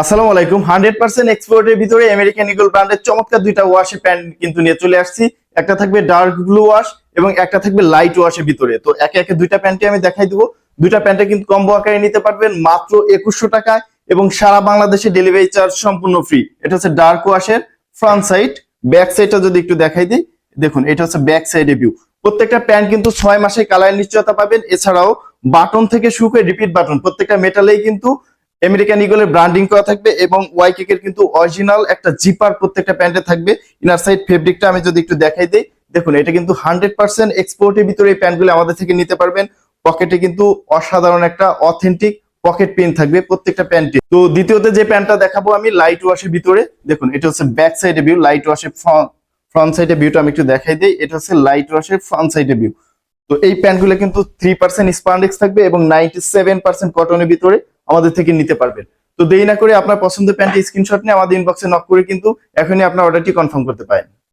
আসসালামু আলাইকুম। 100% এক্সপোর্টের ভিতরে আমেরিকান ইগল ব্র্যান্ডের চমৎকার দুইটা ওয়াশে প্যান্ট কিন্তু নিয়ে চলে আসছি। একটা থাকবে ডার্ক ব্লু ওয়াশ এবং একটা থাকবে লাইট ওয়াশের ভিতরে। তো একে একে দুইটা প্যান্টই আমি দেখাই দিব। দুইটা প্যান্টে কিন্তু কম্বো আকারে নিতে পারবেন মাত্র 2100 টাকায় এবং সারা বাংলাদেশে ডেলিভারি চার্জ সম্পূর্ণ ফ্রি। এটা হচ্ছে ডার্ক ওয়াশের ফ্রন্ট সাইড। ব্যাক সাইডটা যদি একটু দেখাই দিই, দেখুন এটা হচ্ছে ব্যাক সাইডে ভিউ। প্রত্যেকটা প্যান্ট কিন্তু 6 মাসে কালার নিশ্চয়তা পাবেন। এছাড়াও বাটন থেকে শুরু করে রিপিট বাটন প্রত্যেকটা মেটালেই কিন্তু আমেরিকান ইগলের ব্র্যান্ডিং করা থাকবে এবং ওয়াইকেক এর কিন্তু অরিজিনাল একটা জিপার প্রত্যেকটা প্যান্টে থাকবে। ইনার সাইড ফেব্রিকটা আমি যদি একটু দেখাই দিই, দেখুন এটা কিন্তু 100% এক্সপোর্টের ভিতরে এই প্যান্টগুলো আমাদের থেকে নিতে পারবেন। পকেটে কিন্তু অসাধারণ একটা অথেন্টিক পকেট পিন থাকবে প্রত্যেকটা প্যান্টে। তো দ্বিতীয়তে যে প্যান্টটা দেখাবো আমি লাইট ওয়াশের ভিতরে, দেখুন এটা হচ্ছে ব্যাক সাইডে ভিউ, লাইট ওয়াশের ফ্রন্ট সাইডে ভিউটা আমি একটু দেখাই দিই। এটা হচ্ছে লাইট ওয়াশের ফ্রন্ট সাইডে ভিউ। তো এই প্যান্টগুলো কিন্তু 3% স্পান্ডেক্স থাকবে এবং 97% কটনের ভিতরে আমাদের থেকে নিতে পারবেন। তো দেরি না করে আপনার পছন্দের প্যান্টের স্ক্রিনশট নিয়ে আমাদের ইনবক্সে নক করে কিন্তু এখনই আপনার অর্ডারটি কনফার্ম করতে পারেন।